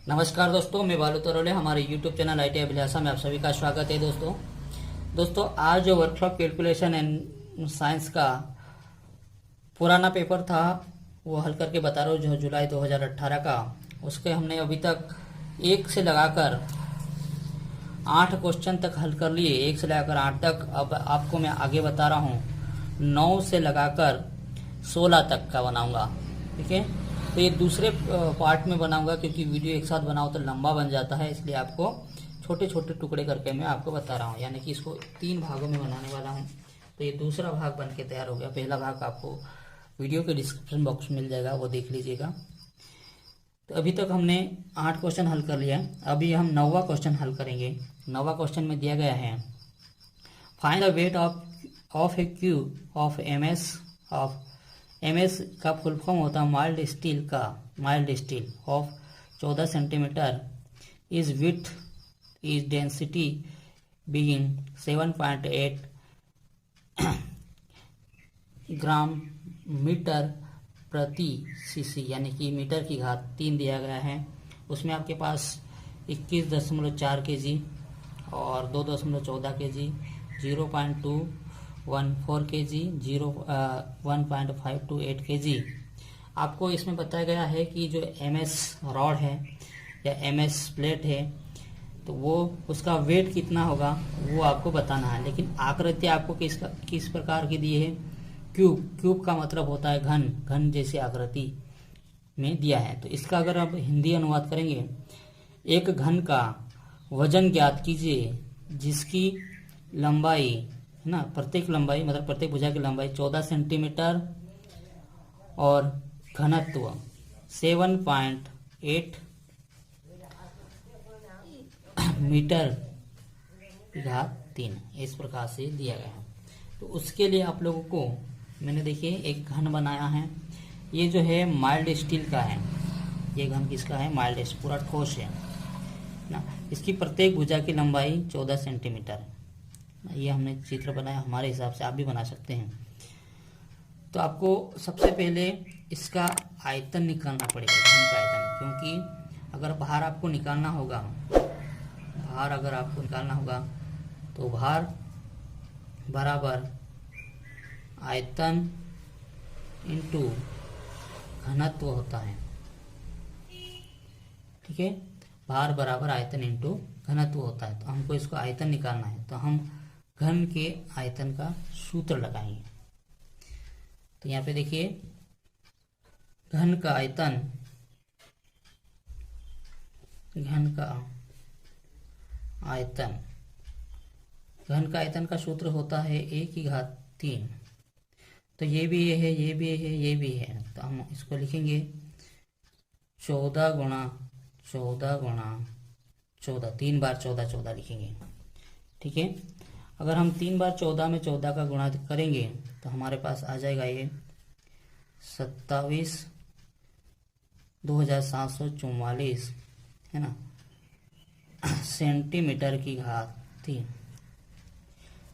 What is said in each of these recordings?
नमस्कार दोस्तों, मैं बालू तरोले हमारे YouTube चैनल IT अभिलाषा में आप सभी का स्वागत है। दोस्तों आज जो वर्कशॉप कैलकुलेशन एंड साइंस का पुराना पेपर था वो हल करके बता रहा हूँ, जो जुलाई 2018 का। उसके हमने अभी तक 1 से लगाकर 8 क्वेश्चन तक हल कर लिए, 1 से लगाकर 8 तक। अब आपको मैं आगे बता रहा हूँ 9 से लगाकर 16 तक का बनाऊंगा। ठीक है, तो ये दूसरे पार्ट में बनाऊंगा क्योंकि वीडियो एक साथ बनाओ तो लंबा बन जाता है, इसलिए आपको छोटे छोटे टुकड़े करके मैं आपको बता रहा हूँ। यानी कि इसको 3 भागों में बनाने वाला हूँ। तो ये दूसरा भाग बन के तैयार हो गया। पहला भाग आपको वीडियो के डिस्क्रिप्शन बॉक्स में मिल जाएगा, वो देख लीजिएगा। तो अभी तक हमने 8 क्वेश्चन हल कर लिया। अभी हम 9वां क्वेश्चन हल करेंगे। 9वां क्वेश्चन में दिया गया है, find the weight of a cube of MS का फुल फॉर्म होता है mild steel of 14 centimetre is with is density being 7.8 gram metre प्रति सीसी, यानी कि मीटर की घात 3 दिया गया है। उसमें आपके पास 21.4 kg और 2.14 kg, 0.214 kg, 1.528 kg। आपको इसमें बताया गया है कि जो एमएस रॉड है या एमएस प्लेट है तो वो उसका वेट कितना होगा वो आपको बताना है। लेकिन आकृति आपको किस प्रकार की दी है? क्यूब का मतलब होता है घन जैसी आकृति में दिया है। तो इसका अगर आप हिंदी अनुवाद करेंगे, एक घन का वजन ज्ञात कीजिए जिसकी लंबाई है ना, प्रत्येक लंबाई मतलब प्रत्येक भुजा की लंबाई 14 सेंटीमीटर और घनत्व 7.8 मीटर घात 3, इस प्रकार से दिया गया है। तो उसके लिए आप लोगों को मैंने देखिए एक घन बनाया है। ये जो है माइल्ड स्टील का है। ये घन किसका है? माइल्ड स्टील, पूरा ठोस है ना। इसकी प्रत्येक भुजा की लंबाई 14 सेंटीमीटर। ये हमने चित्र बनाया, हमारे हिसाब से आप भी बना सकते हैं। तो आपको सबसे पहले इसका आयतन निकालना पड़ेगा, घन का आयतन, क्योंकि अगर भार आपको निकालना होगा तो भार बराबर आयतन इंटू घनत्व होता है। ठीक है, भार बराबर आयतन इंटू घनत्व होता है। तो हमको इसको आयतन निकालना है, तो हम घन के आयतन का सूत्र लगाएंगे। तो यहाँ पे देखिए घन का आयतन का सूत्र होता है a की घात 3। तो ये भी है, ये भी है, ये भी है। तो हम इसको लिखेंगे 14 गुणा 14, 3 बार 14 लिखेंगे। ठीक है, अगर हम 3 बार 14 में 14 का गुणा करेंगे तो हमारे पास आ जाएगा ये 27,2744 है ना, सेंटीमीटर की घात 3।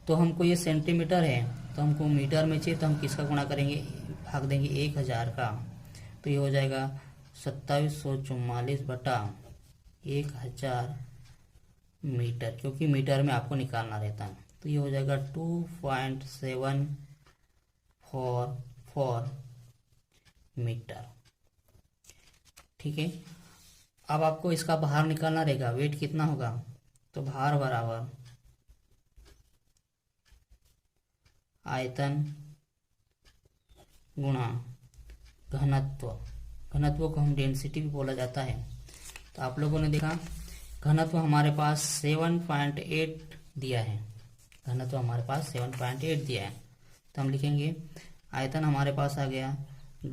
तो हमको ये सेंटीमीटर है, तो हमको मीटर में चाहिए, तो हम किसका गुणा करेंगे? भाग देंगे 1000 का। तो ये हो जाएगा 2744 बटा 1000 मीटर, क्योंकि मीटर में आपको निकालना रहता है। तो ये हो जाएगा 2.744 मीटर। ठीक है, अब आपको इसका भार निकालना रहेगा, वेट कितना होगा? तो भार बराबर आयतन गुणा घनत्व को हम डेंसिटी भी बोला जाता है। तो आप लोगों ने देखा घनत्व हमारे पास 7.8 दिया है। तो हम लिखेंगे आयतन हमारे पास आ गया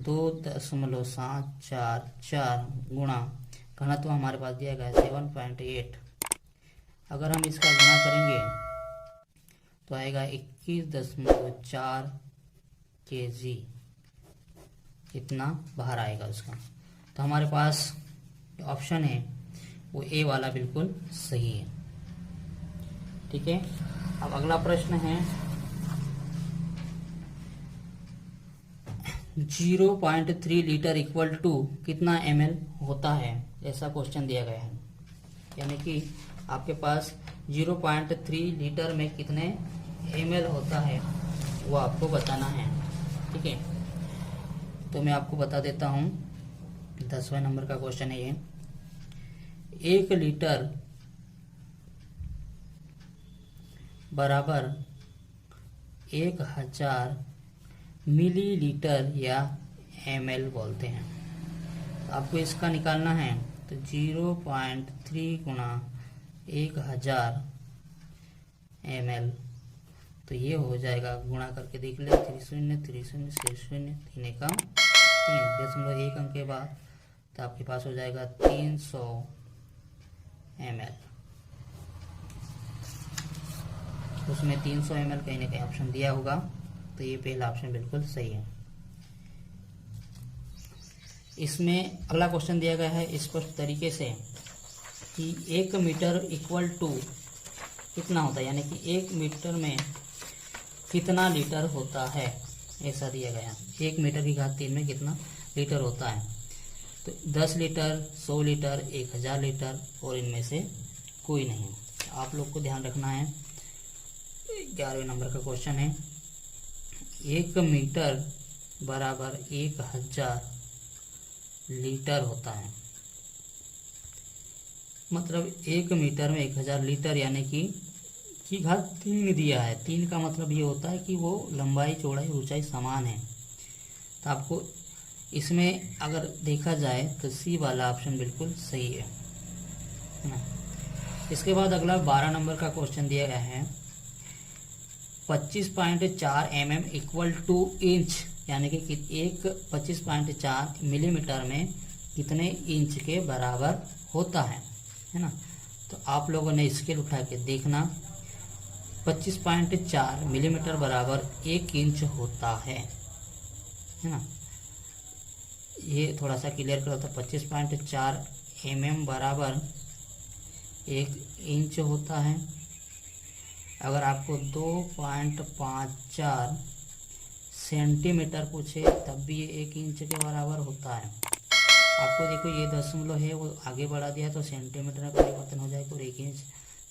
2.744 गुणा घनत्व हमारे पास दिया गया 7.8। अगर हम इसका गुणा करेंगे तो आएगा 21.4 kg, इतना भार आएगा उसका। तो हमारे पास ऑप्शन है वो ए वाला बिल्कुल सही है। ठीक है, अब अगला प्रश्न है 0.3 लीटर इक्वल टू कितना ml होता है, ऐसा क्वेश्चन दिया गया है। यानी कि आपके पास 0.3 लीटर में कितने ml होता है वो आपको बताना है। ठीक है, तो मैं आपको बता देता हूँ। 10वें नंबर का क्वेश्चन है ये। 1 लीटर बराबर 1000 मिलीलीटर या ml बोलते हैं। तो आपको इसका निकालना है, तो 0.3 गुणा 1000 ml, तो ये हो जाएगा, गुणा करके देख ले, 3 शून्य 3 शून्य 6 शून्य 3 एकम 3.1 अंक के बाद, तो आपके पास हो जाएगा 300 ml। उसमें 300 ml कहीं ना कहीं ऑप्शन दिया होगा, तो ये पहला ऑप्शन बिल्कुल सही है। इसमें अगला क्वेश्चन दिया गया है स्पष्ट तरीके से कि 1 मीटर इक्वल टू कितना होता है, यानी कि 1 मीटर में कितना लीटर होता है, ऐसा दिया गया। 1 मीटर की घात 3 में कितना लीटर होता है, तो 10 लीटर, 100 लीटर, 1000 लीटर, और इनमें से कोई नहीं। आप लोग को ध्यान रखना है। 11वें नंबर का क्वेश्चन है। 1 मीटर बराबर 1000 लीटर होता है। मतलब 1 मीटर में 1000 लीटर, यानी कि घात 3 दिया है। 3 का मतलब ये होता है कि वो लंबाई, चौड़ाई, ऊंचाई समान है। तो आपको इसमें अगर देखा जाए तो सी वाला ऑप्शन बिल्कुल सही है ना। इसके बाद अगला 12 नंबर का क्वेश्चन दिया गया है। 25.4 mm इक्वल टू इंच, यानी कि एक 25.4 मिलीमीटर में कितने इंच के बराबर होता है ना। तो आप लोगों ने स्केल उठा के देखना, 25.4 मिलीमीटर बराबर 1 इंच होता है ना। ये थोड़ा सा क्लियर करो, तो 25.4 mm बराबर 1 इंच होता है। अगर आपको 2.54 सेंटीमीटर पूछे तब भी ये 1 इंच के बराबर होता है। आपको देखो ये दशमलव है वो आगे बढ़ा दिया तो सेंटीमीटर में परिवर्तन हो जाएगा और 1 इंच,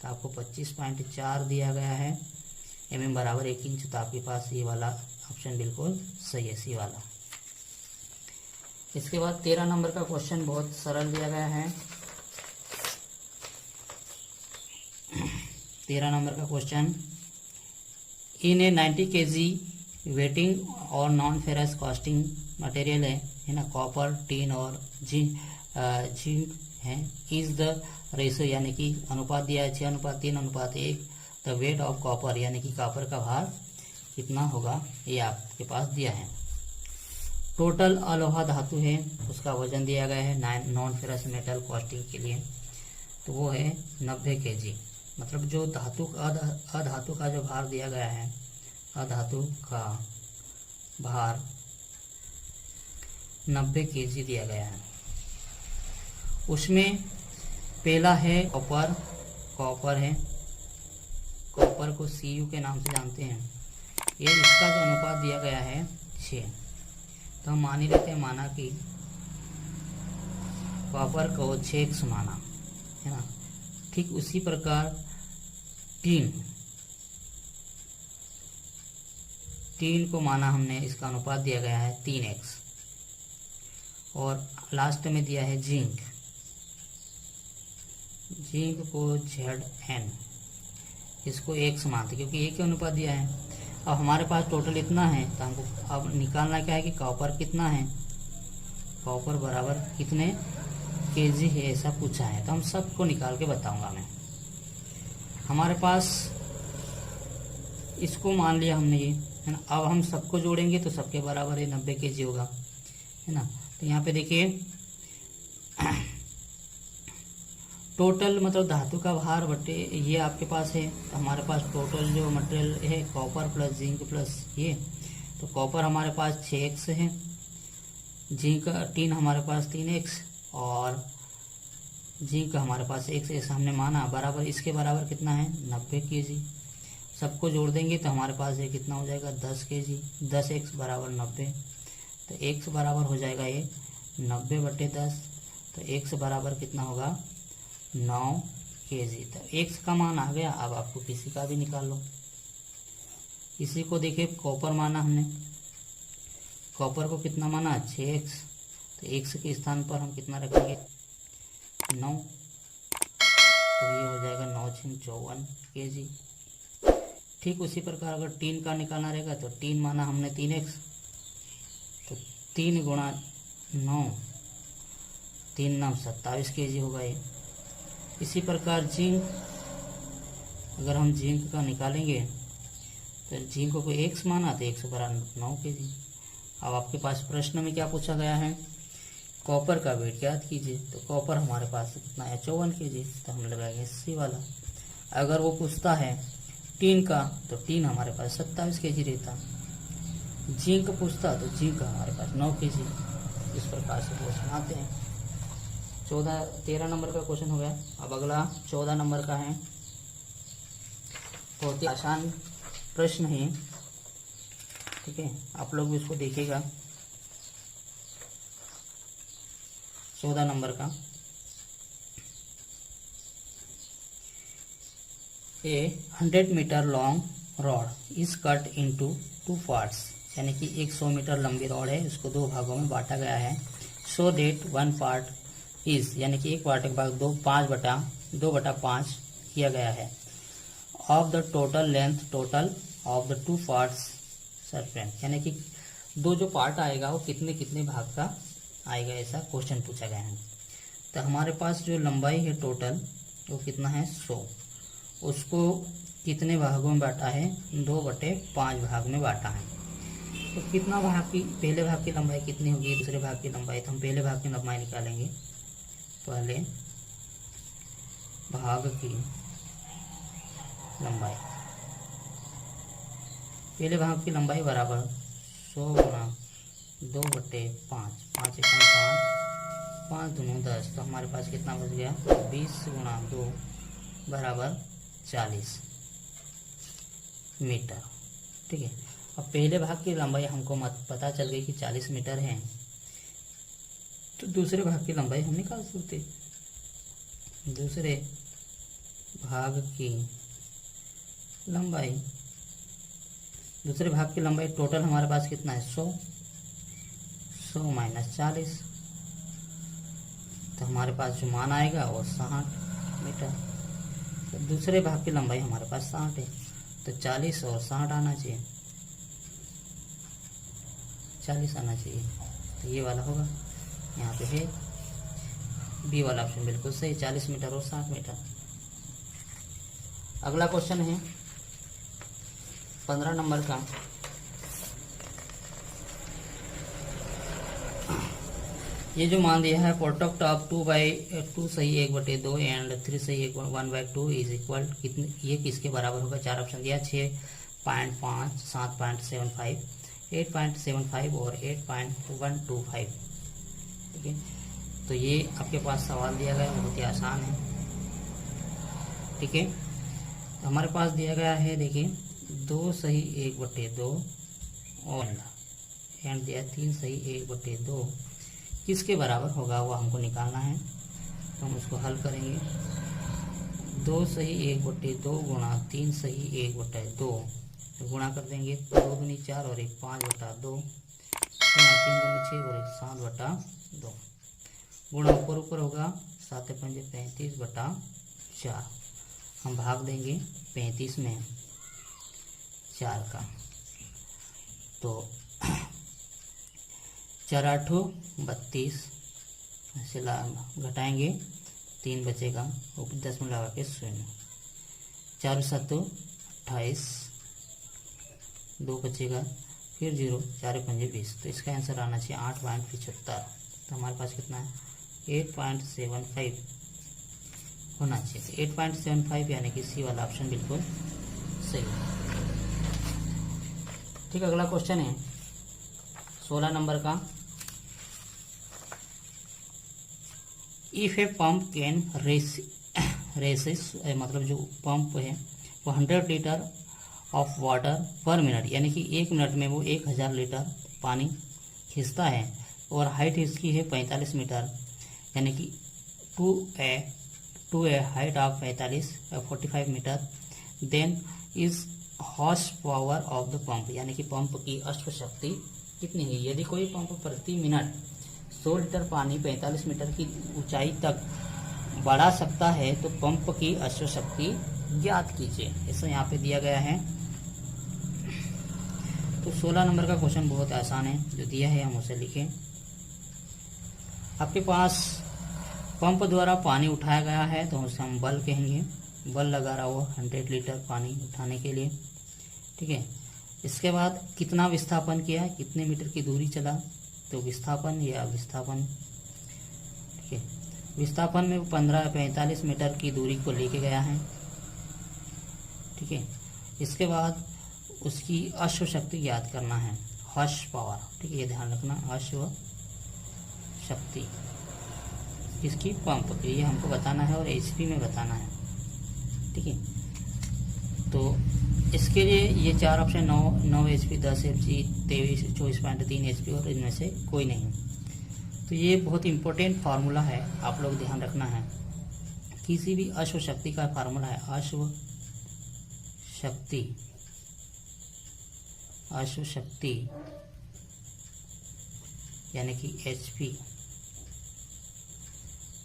तो आपको 25.4 दिया गया है, mm बराबर 1 इंच। तो आपके पास ये वाला ऑप्शन बिल्कुल सही है, सी वाला। इसके बाद 13 नंबर का क्वेश्चन बहुत सरल दिया गया है। 13 नंबर का क्वेश्चन, इन ए 90 kg वेटिंग और नॉन फेरस कास्टिंग मटेरियल है ना, कॉपर, टीन और जिंक है। इज द रेशो, यानी कि अनुपात दिया है 6:3:1। द वेट ऑफ कॉपर, यानी कि कॉपर का भार कितना होगा, ये आपके पास दिया है। टोटल अलोहा धातु है, उसका वजन दिया गया है नॉन फेरस मेटल कास्टिंग के लिए, तो वो है 90 kg। मतलब जो अधातु का जो भार दिया गया है, अधातु का भार 90 kg दिया गया है। उसमें पहला है कॉपर, कॉपर है, कॉपर को Cu के नाम से जानते हैं। ये इसका जो अनुपात दिया गया है 6, तो हम मान ही लेते हैं, माना कि कॉपर को 6x माना है ना। ठीक उसी प्रकार टीन को माना हमने, इसका अनुपात दिया गया है 3x। और लास्ट में दिया है जिंक, जिंक को Zn, इसको x मानते क्योंकि एक ही अनुपात दिया है। अब हमारे पास टोटल इतना है, तो हमको अब निकालना क्या है कि कॉपर कितना है, कॉपर बराबर कितने kg है, ऐसा पूछा है। तो हम सबको निकाल के बताऊंगा मैं। हमारे पास इसको मान लिया हमने, ये है ना। अब हम सबको जोड़ेंगे तो सबके बराबर है 90 kg होगा, है ना। तो यहाँ पे देखिए टोटल मतलब धातु का भार बटे ये आपके पास है। तो हमारे पास टोटल जो मटेरियल है कॉपर प्लस जिंक प्लस ये, तो कॉपर हमारे पास 6x है, जिंक टीन हमारे पास 3x और जिंक हमारे पास x, ऐसा हमने माना बराबर, इसके बराबर कितना है 90 kg। सबको जोड़ देंगे तो हमारे पास ये कितना हो जाएगा 10 kg, 10x बराबर 90। तो x बराबर हो जाएगा ये 90/10। तो x बराबर कितना होगा 9 kg। तो x का मान आ गया। अब आपको किसी का भी निकाल लो। इसी को देखिए कॉपर माना हमने, कॉपर को कितना माना 6x। तो x के स्थान पर हम कितना रखेंगे 9। तो ये हो जाएगा 9×54 kg। ठीक उसी प्रकार अगर टीन का निकालना रहेगा तो टीन माना हमने 3x। तो 3 गुणा 9, 3 9 27 kg होगा ये। इसी प्रकार जिंक, अगर हम जिंक का निकालेंगे तो जिंक को x माना तो x बराबर 9 kg। अब आपके पास प्रश्न में क्या पूछा गया है, कॉपर का वेट ज्ञात कीजिए। तो कॉपर हमारे पास कितना है 54 kg। तो हम लगाएंगे सी वाला। अगर वो पूछता है टीन का तो टीन हमारे पास 27 kg रहता। जिंक पूछता तो जिंक हमारे पास 9 kg। इस प्रकार से क्वेश्चन आते हैं। 13 नंबर का क्वेश्चन हो गया। अब अगला 14 नंबर का है। बहुत ही आसान प्रश्न है, ठीक है, आप लोग भी इसको देखिएगा। 14 नंबर का, a 100 metre long rod is cut into 2 parts, यानी कि 100 मीटर लंबी रॉड है, इसको 2 भागों में बांटा गया है। सो डेट 1 पार्ट इज, यानी कि एक पार्ट के भाग 2/5 किया गया है। Of the total length total of the 2 parts surface, यानी कि 2 जो पार्ट आएगा वो कितने कितने भाग का आएगा, ऐसा क्वेश्चन पूछा गया है। तो हमारे पास जो लंबाई है टोटल वो कितना है 100, उसको कितने भागों में बांटा है 2/5 भाग में बांटा है। तो कितना भाग की, पहले भाग की लंबाई कितनी होगी, दूसरे भाग की लंबाई, तो हम पहले भाग की लंबाई निकालेंगे। पहले भाग की लंबाई, पहले भाग की लंबाई बराबर 100 गुणा 2/5, 5 एकम 5, 5 दूनी 10। तो हमारे पास कितना बच गया 20 गुणा 2 बराबर 40 मीटर, ठीक है। अब पहले भाग की लंबाई हमको पता चल गई कि 40 मीटर है, तो दूसरे भाग की लंबाई हम निकाल सकते। दूसरे भाग की लंबाई, दूसरे भाग की लंबाई टोटल हमारे पास कितना है 100 माइनस 40, तो हमारे पास जो मान आएगा वो 60 मीटर। तो दूसरे भाग की लंबाई हमारे पास 60 है, तो 40 और 60 आना चाहिए, 40 आना चाहिए। तो ये वाला होगा, यहाँ पे है बी वाला ऑप्शन बिल्कुल सही, 40 मीटर और 60 मीटर। अगला क्वेश्चन है 15 नंबर का। ये जो मान दिया है प्रोडक्ट ऑफ 2/2 सही 1/2 एंड 3 सही 1/2 इज इक्वल, कितने, ये किसके बराबर होगा। 4 ऑप्शन दिया, 6.5, 7.75, 8.75 और 8.125, ठीक है। तो ये आपके पास सवाल दिया गया है, बहुत ही आसान है, ठीक है। तो हमारे पास दिया गया है, देखिए 2 सही 1/2 और एंड दिया 3 सही 1/2, किसके बराबर होगा वो हमको निकालना है। तो हम उसको हल करेंगे। 2 सही 1/2 गुणा 3 सही 1/2, तो गुणा कर देंगे, 2 दूनी 4 और 1 5/2, 3 दूनी 6 और 1 7/2, गुणा ऊपर होगा 7 पंजे 35/4, हम भाग देंगे 35 में 4 का, तो 4 8 32, ऐसे घटाएंगे 3 बचेगा, ऊपर 10 में लगा के 0, 4 7 28, 2 बचेगा, फिर 0, 4 पंजे 20। तो इसका आंसर आना चाहिए 8.75। तो हमारे पास कितना है 8.75 होना चाहिए। 8.75 यानी कि सी वाला ऑप्शन बिल्कुल सही है, ठीक। अगला क्वेश्चन है 16 नंबर का। If a pump can raise, मतलब जो पंप है वो 100 litre of water per minute, यानी कि 1 मिनट में वो 1000 लीटर पानी खींचता है और हाइट इसकी है 45 मीटर, यानी कि to a height of 45 metre. Then is horse power of the pump, यानी कि पंप की अश्व शक्ति कितनी है। यदि कोई पंप प्रति मिनट 100 लीटर पानी 45 मीटर की ऊंचाई तक बढ़ा सकता है तो पंप की अश्व शक्ति ज्ञात कीजिए। ऐसा यहाँ पे दिया गया है। तो 16 नंबर का क्वेश्चन बहुत आसान है, जो दिया है हम उसे लिखें। आपके पास पंप द्वारा पानी उठाया गया है तो उसे हम बल कहेंगे। बल लगा रहा हो 100 लीटर पानी उठाने के लिए, ठीक है। इसके बाद कितना विस्थापन किया, कितने मीटर की दूरी चला, तो विस्थापन या विस्थापन, ठीक है। विस्थापन में 45 मीटर की दूरी को लेके गया है, ठीक है। इसके बाद उसकी अश्व शक्ति ज्ञात करना है, हॉर्स पावर, ठीक है, ये ध्यान रखना, अश्व शक्ति इसकी पंप की, ये हमको बताना है और एचपी में बताना है, ठीक है। तो इसके लिए ये 4 ऑप्शन 9 एचपी, 10 एचपी, 24.3 एचपी और इनमें से कोई नहीं। तो ये बहुत इंपॉर्टेंट फार्मूला है, आप लोग ध्यान रखना है। किसी भी अश्व शक्ति का फार्मूला है अश्व शक्ति यानी कि एचपी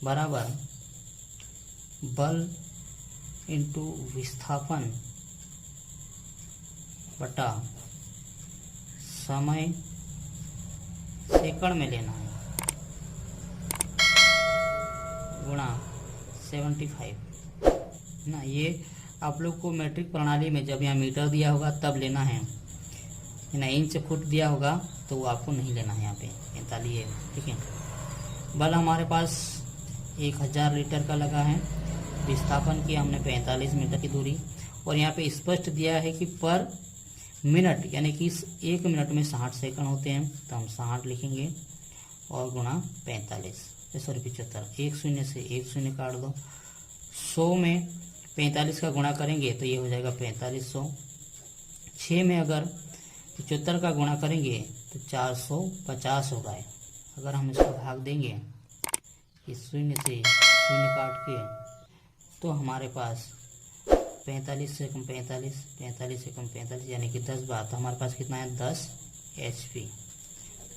बराबर बल इंटू विस्थापन बटा समय सेकंड में लेना है गुणा 75 ना। ये आप लोग को मैट्रिक प्रणाली में जब यहाँ मीटर दिया होगा तब लेना है ना, इंच फुट दिया होगा तो वो आपको नहीं लेना है यहाँ पे 45, ठीक है। बल हमारे पास 1000 लीटर का लगा है, विस्थापन किया हमने 45 मीटर की दूरी, और यहाँ पे स्पष्ट दिया है कि पर मिनट यानी कि 1 मिनट में 60 सेकंड होते हैं, तो हम 60 लिखेंगे और गुणा 45, सॉरी 75, 1 शून्य से 1 शून्य काट दो। 100 में 45 का गुणा करेंगे तो ये हो जाएगा 4500। 6 में अगर 75 का गुणा करेंगे तो 450 होगा। अगर हम इसको भाग देंगे इस शून्य से शून्य काट के तो हमारे पास 45 से कम 45, 45 से कम 45 यानी कि 10 बार, तो हमारे पास कितना है 10 एचपी।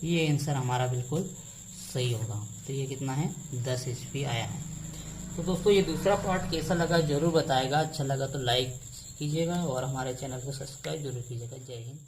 ये आंसर हमारा बिल्कुल सही होगा। तो ये कितना है 10 एचपी आया है। तो दोस्तों ये दूसरा पार्ट कैसा लगा जरूर बताएगा, अच्छा लगा तो लाइक कीजिएगा और हमारे चैनल को सब्सक्राइब जरूर कीजिएगा। जय हिंद।